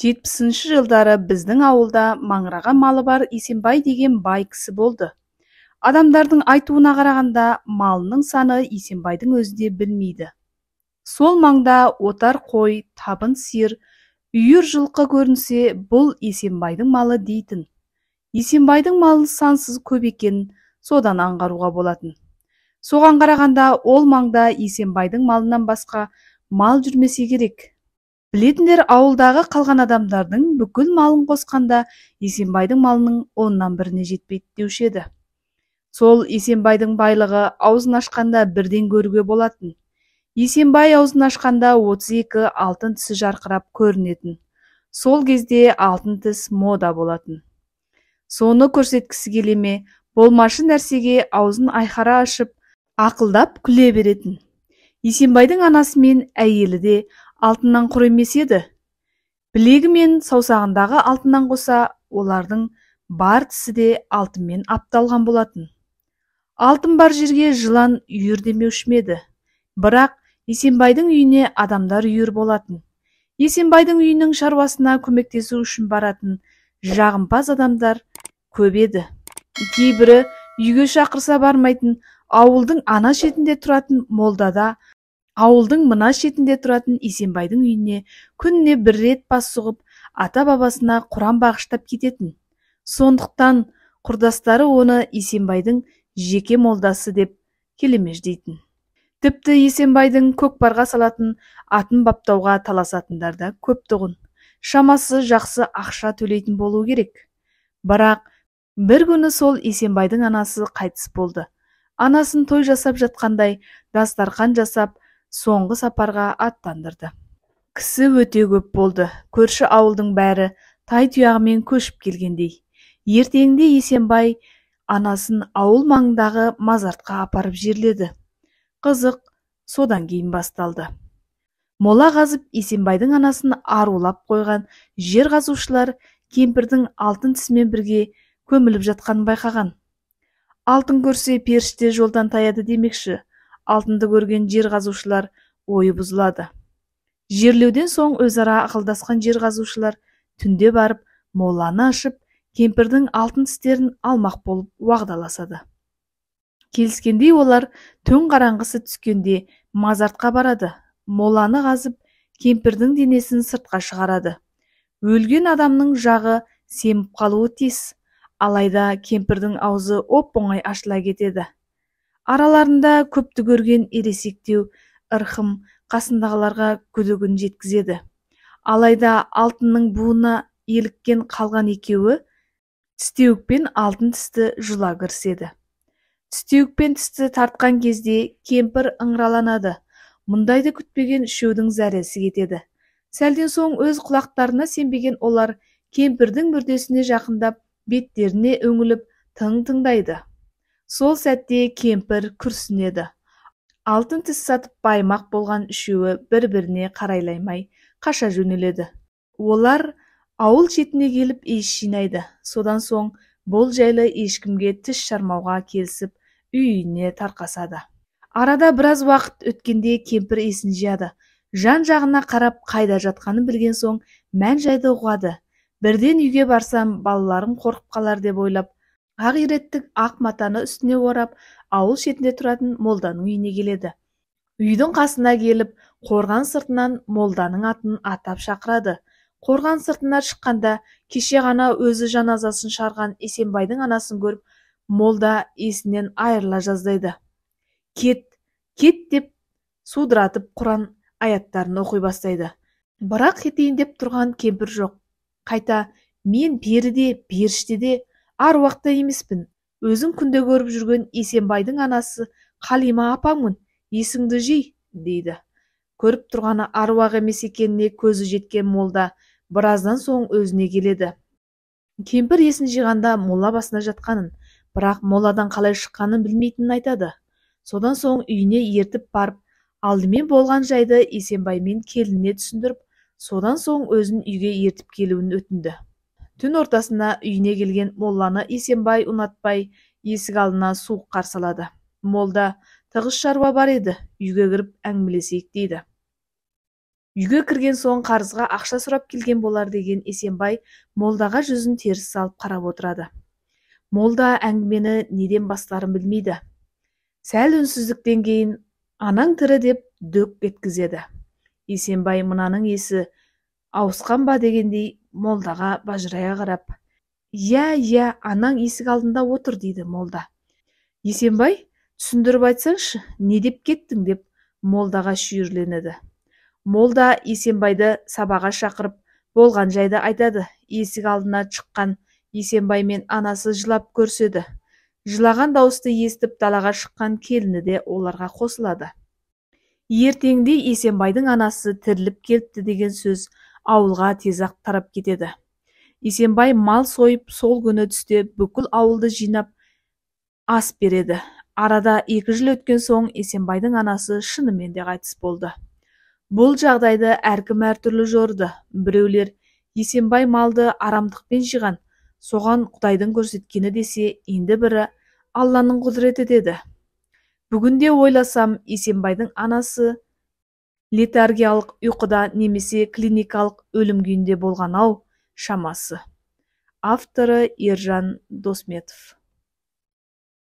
70 жылдары біздің ауылда маңыраған малы бар Есенбай деген бай кісі болды. Адамдардың айтуына қарағанда, малының саны Есенбайдың өзі де білмейді. Сол маңда отар қой, табын сиыр, үйір жылқы көрінсе, бұл Есенбайдың малы дейтін. Есенбайдың малы сансыз көп екенін содан аңғаруға болатын. Соған қарағанда, ол маңда Есенбайдың малынан басқа мал жүрмесе керек. Білетіндер, ауылдағы қалған адамдардың бүкіл малын қосқанда Есенбайдың малының 1/10 жетпейді деуші еді. Сол Есенбайдың байлығы аузын ашқанда бірден көруге болатын. Есенбай аузын ашқанда 32 алтын тісі жарқырап көрінетін. Сол кезде алтын тіс мода болатын. Соны көрсеткісі келе ме, болмашы нәрсеге аузын айқара ашып, ақылдап күле беретін. Есенбайдың анасы мен әйелі де алтыннан құр емес еді. Білегі мен саусағындағы алтыннан қоса, олардың бар тісі де алтынмен апталған болатын. Алтын бар жерге жылан үйір демеуші ме еді. Бірақ Есенбайдың үйіне адамдар үйір болатын. Есенбайдың үйінің шаруасына көмектесу үшін баратын жағымпаз адамдар көп еді. Кейбірі үйге шақырса бармайтын, ауылдың ана шетінде тұратын молдада, ауылдың мына шетінде тұратын Есенбайдың үйіне күніне бір рет бас сұғып, ата-бабасына Құран бағыштап кететін. Сондықтан құрдастары оны Есенбайдың жеке молдасы деп келемеждейтін. Тіпті Есенбайдың көкпарға салатын атын баптауға таласатындар да көп тұғын. Шамасы жақсы ақша төлейтін болу керек. Бірақ бір күні сол Есенбайдың анасы қайтыс болды. Анасын той жасап жатқандай дастархан жасап, соңғы сапарға аттандырды. Кісі өте көп болды. Көрші ауылдың бәрі тай тұяғымен көшіп келгендей. Ертеңінде Есенбай анасын ауыл маңындағы мазартқа апарып жерледі. Қызық содан кейін басталды. Мола қазып Есенбайдың анасын арулап қойған жер қазушылар кемпірдің алтын тісімен бірге көміліп жатқанын байқаған. Алтын көрсе періште жолдан таяды демекші. Алтынды көрген жер қазушылар ойы бұзылады. Жерлеуден соң өзара ақылдасқан жер қазушылар түнде барып моланы ашып, кемпірдің алтын тістерін алмақ болып уағдаласады. Келіскендей олар түн қараңғысы түскенде мазартқа барады. Моланы қазып, кемпірдің денесін сыртқа шығарады. Өлген адамның жағы семіп қалуы тиіс. Алайда кемпірдің аузы оп-оңай ашыла кетеді. Араларында көпті көрген ересектеу, ырқым қасындағыларға күдігін жеткізеді. Алайда алтынның буына еліккен қалған екеуі тістеуік пен алтын тісті жұла кіріседі. Тістеуік пен тісті тартқан кезде кемпір ыңыраланады. Мұндайды күтпеген үшеудің зәресі кетеді. Сәлден соң өз құлақтарына сенбеген олар кемпірдің мүрдесіне жақындап, беттеріне өңіліп тыңдайды. Сол сәтте кемпір күрсінеді. Алтын тіс сатып баймақ болған үшеуі бір-біріне қарайлаймай қаша жөнеледі. Олар ауыл шетіне келіп ес жинайды. Содан соң бұл жайлы ешкімге тіс жармауға келісіп, үйіне тарқасады. Арада біраз уақыт өткенде кемпір есін жияды. Жан-жағына қарап қайда жатқанын білген соң мән жайды ұғады. Бірден үйге барсам, балаларым қорқып қалар деп ойлап, ақ үйреттік ақ матаны үстіне орап, ауыл шетінде тұратын молданың үйіне келеді. Үйдің қасына келіп, қорған сыртынан молданың атын атап шақырады. Қорған сыртына шыққанда, кеше ғана өзі жаназасын шығарған Есенбайдың анасын көріп, молда есінен айырыла жаздайды. Кет, кет деп судыратып Құран аяттарын оқи бастайды. Бірақ кетейін деп тұрған кемпір жоқ. Қайта, мен періде, періштеде, аруақта емеспін. Өзің күнде көріп жүрген Есенбайдың анасы Қалима апаңмын, есіңді жи, дейді. Көріп тұрғаны аруақ емес екеніне көзі жеткен молда біраздан соң өзіне келеді. Кемпір есін жиғанда мола басына жатқанын, бірақ моладан қалай шыққанын білмейтінін айтады. Содан соң үйіне ертіп барып, алдымен болған жайды Есенбаймен келініне түсіндіріп, содан соң өзін үйге ертіп келуін өтінді. Түн ортасында үйіне келген молланы Есенбай ұнатпай, есік алдына суық қарсы алады. Молда, тығыз шаруа бар еді, үйге кіріп әңгімелесейік дейді. Үйге кірген соң қарызға ақша сұрап келген болар деген Есенбай молдаға жүзін теріс салып қарап отырады. Молда әңгімені неден бастарын білмейді. Сәл үнсіздіктен кейін анаң тірі деп дөк еткізеді. Есенбай мынаның есі ауысқан ба дегендей молдаға бажырая қарап, иә, анаң есік алдында отыр дейді молда. Есенбай, түсіндіріп айтсаңшы, не деп кеттің деп молдаға шүйірленеді. Молда Есенбайды сабаға шақырып, болған жайды айтады. Есік алдына шыққан Есенбай мен анасы жылап көрседі. Жылаған дауысты естіп далаға шыққан келіні де оларға қосылады. Ертеңде Есенбайдың анасы тіріліп келіпті деген сөз ауылға тез-ақ тарап кетеді. Есенбай мал сойып, сол күні түсте бүкіл ауылды жинап ас береді. Арада 2 жыл өткен соң Есенбайдың анасы шынымен де қайтыс болды. Бұл жағдайды әркім әртүрлі жорды. Біреулер Есенбай малды арамдықпен жиған, соған Құдайдың көрсеткені десе, енді бірі Алланың құдіреті деді. Бүгінде ойласам, Есенбайдың анасы летаргиялық ұйқыда немесе клиникалық өлім күйінде болған-ау шамасы. Авторы Ержан Досметов.